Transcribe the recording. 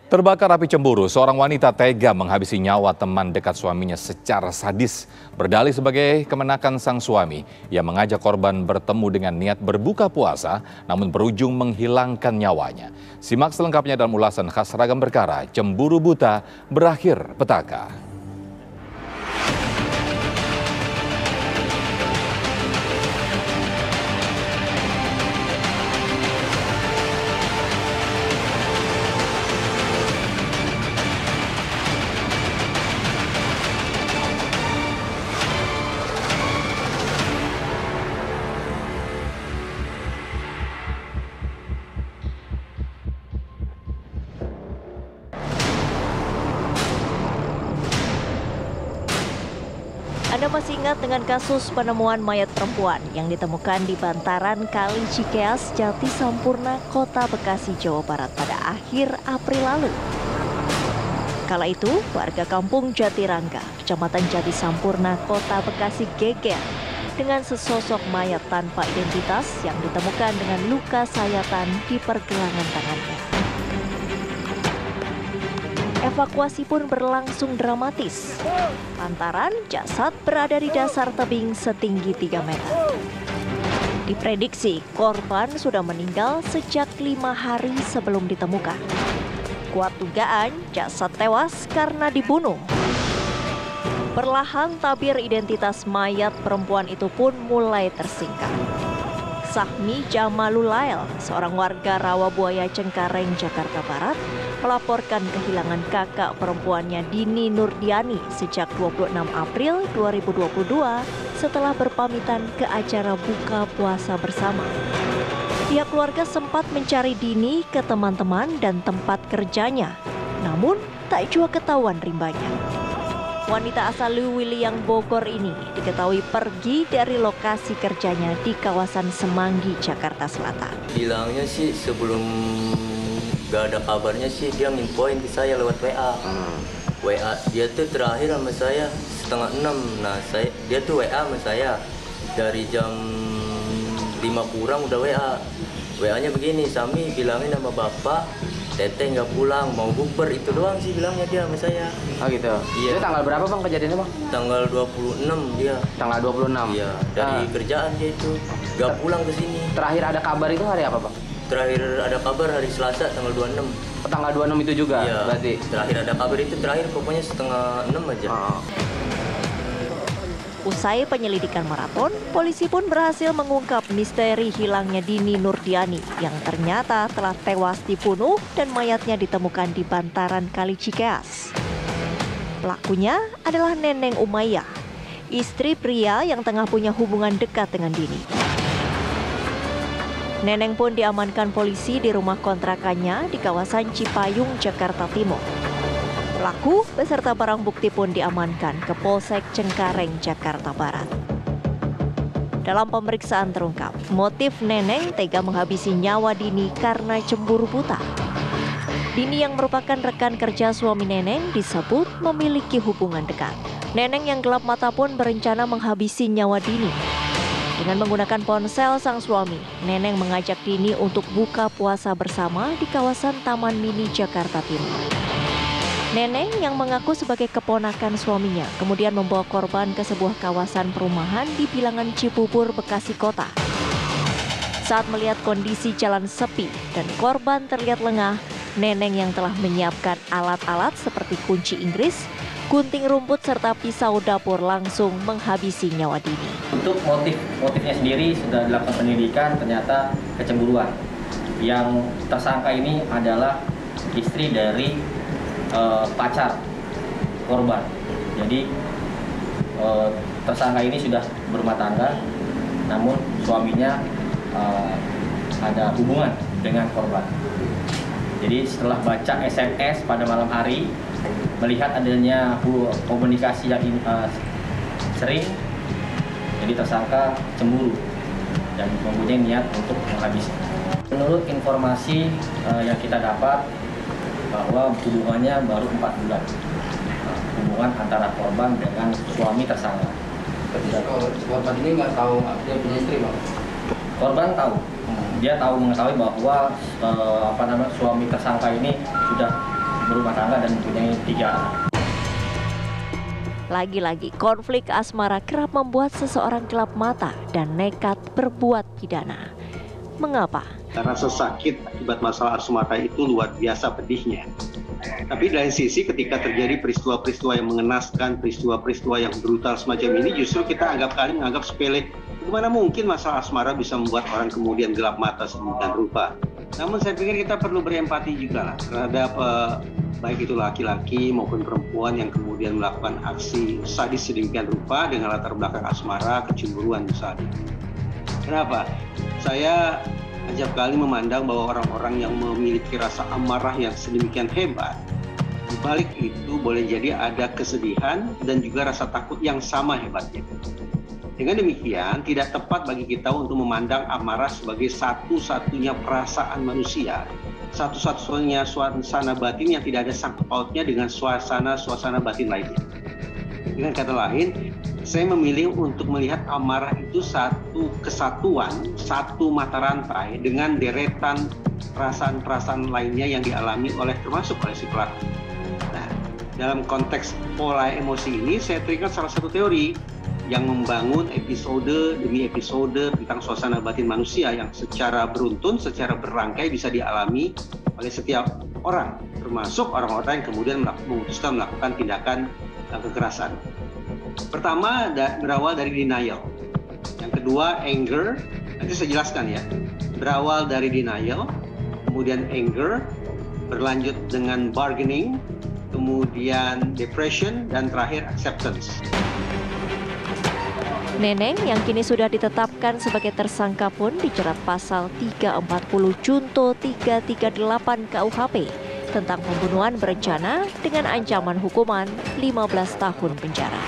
Terbakar api cemburu, seorang wanita tega menghabisi nyawa teman dekat suaminya secara sadis. Berdalih sebagai kemenakan sang suami, ia mengajak korban bertemu dengan niat berbuka puasa, namun berujung menghilangkan nyawanya. Simak selengkapnya dalam ulasan khas Ragam Perkara, Cemburu Buta Berakhir Petaka. Anda masih ingat dengan kasus penemuan mayat perempuan yang ditemukan di bantaran Kali Cikeas, Jati Sampurna, Kota Bekasi, Jawa Barat pada akhir April lalu. Kala itu, warga kampung Jatirangga, Kecamatan Jati Sampurna, Kota Bekasi geger dengan sesosok mayat tanpa identitas yang ditemukan dengan luka sayatan di pergelangan tangannya. Evakuasi pun berlangsung dramatis, lantaran jasad berada di dasar tebing setinggi 3 meter. Diprediksi korban sudah meninggal sejak 5 hari sebelum ditemukan. Kuat dugaan jasad tewas karena dibunuh. Perlahan tabir identitas mayat perempuan itu pun mulai tersingkap. Sahmi Jamalulail, seorang warga Rawabuaya Cengkareng, Jakarta Barat, melaporkan kehilangan kakak perempuannya Dini Nurdiani sejak 26 April 2022 setelah berpamitan ke acara buka puasa bersama. Pihak keluarga sempat mencari Dini ke teman-teman dan tempat kerjanya, namun tak jua ketahuan rimbanya. Wanita asal Lewiliang, Bogor ini diketahui pergi dari lokasi kerjanya di kawasan Semanggi, Jakarta Selatan. Bilangnya sih sebelum gak ada kabarnya sih dia nginfoin ke saya lewat WA. WA dia tuh terakhir sama saya 5:30. Nah dia tuh WA sama saya dari jam 5 kurang udah WA. WA-nya begini, Sami bilangin sama bapak Teteh nggak pulang, mau bukber, itu doang sih bilangnya dia sama saya. Oh gitu? Iya. Itu tanggal berapa bang kejadiannya bang? Tanggal 26 dia. Tanggal 26? Iya, dari kerjaan dia itu. Nggak pulang ke sini. Terakhir ada kabar itu hari apa bang? Terakhir ada kabar hari Selasa tanggal 26. Tanggal 26 itu juga? Iya, berarti? Terakhir ada kabar itu, terakhir pokoknya 5:30 aja. Usai penyelidikan maraton, polisi pun berhasil mengungkap misteri hilangnya Dini Nurdiani yang ternyata telah tewas dibunuh dan mayatnya ditemukan di bantaran Kali Cikeas. Pelakunya adalah Neneng Umayyah, istri pria yang tengah punya hubungan dekat dengan Dini. Neneng pun diamankan polisi di rumah kontrakannya di kawasan Cipayung, Jakarta Timur. Pelaku beserta barang bukti pun diamankan ke Polsek Cengkareng, Jakarta Barat. Dalam pemeriksaan terungkap, motif Neneng tega menghabisi nyawa Dini karena cemburu buta. Dini yang merupakan rekan kerja suami Neneng disebut memiliki hubungan dekat. Neneng yang gelap mata pun berencana menghabisi nyawa Dini. Dengan menggunakan ponsel sang suami, Neneng mengajak Dini untuk buka puasa bersama di kawasan Taman Mini, Jakarta Timur. Neneng yang mengaku sebagai keponakan suaminya kemudian membawa korban ke sebuah kawasan perumahan di bilangan Cibubur, Bekasi Kota. Saat melihat kondisi jalan sepi dan korban terlihat lengah, Neneng yang telah menyiapkan alat-alat seperti kunci Inggris, gunting rumput serta pisau dapur langsung menghabisi nyawa Dini. Untuk motifnya sendiri sudah dilakukan penyelidikan, ternyata kecemburuan. Yang tersangka ini adalah istri dari pacar korban. Jadi tersangka ini sudah berumah tangga, namun suaminya ada hubungan dengan korban. Jadi setelah baca SMS pada malam hari, melihat adanya komunikasi yang sering, jadi tersangka cemburu dan mempunyai niat untuk menghabisi. Menurut informasi yang kita dapat, bahwa hubungannya baru 4 bulan, hubungan antara korban dengan suami tersangka. Kalau korban ini nggak tahu dia punya istri bang? Korban tahu, dia tahu mengetahui bahwa suami tersangka ini sudah berumah tangga dan mempunyai 3 anak. Lagi-lagi, konflik asmara kerap membuat seseorang gelap mata dan nekat berbuat pidana. Mengapa? Rasa sakit akibat masalah asmara itu luar biasa pedihnya. Tapi dari sisi ketika terjadi peristiwa-peristiwa yang mengenaskan, peristiwa-peristiwa yang brutal semacam ini, justru kita menganggap sepele. Bagaimana mungkin masalah asmara bisa membuat orang kemudian gelap mata sedemikian rupa? Namun saya pikir kita perlu berempati juga lah terhadap baik itu laki-laki maupun perempuan yang kemudian melakukan aksi sadis sedemikian rupa dengan latar belakang asmara, kecemburuan misalnya. Kenapa? Saya ajab kali memandang bahwa orang-orang yang memiliki rasa amarah yang sedemikian hebat, di balik itu boleh jadi ada kesedihan dan juga rasa takut yang sama hebatnya. Dengan demikian, tidak tepat bagi kita untuk memandang amarah sebagai satu-satunya perasaan manusia, satu-satunya suasana batin yang tidak ada sangkut pautnya dengan suasana batin lainnya. Dengan kata lain, saya memilih untuk melihat amarah itu satu kesatuan, satu mata rantai dengan deretan perasaan-perasaan lainnya yang dialami termasuk oleh si pelaku. Nah, dalam konteks pola emosi ini, saya teringat salah satu teori yang membangun episode demi episode tentang suasana batin manusia yang secara beruntun, secara berangkai bisa dialami oleh setiap orang, termasuk orang-orang yang kemudian memutuskan melakukan tindakan kekerasan. Pertama, berawal dari denial. Yang kedua, anger. Nanti saya jelaskan ya. Berawal dari denial, kemudian anger, berlanjut dengan bargaining, kemudian depression, dan terakhir acceptance. Neneng yang kini sudah ditetapkan sebagai tersangka pun dijerat pasal 340 Junto 338 KUHP tentang pembunuhan berencana dengan ancaman hukuman 15 tahun penjara.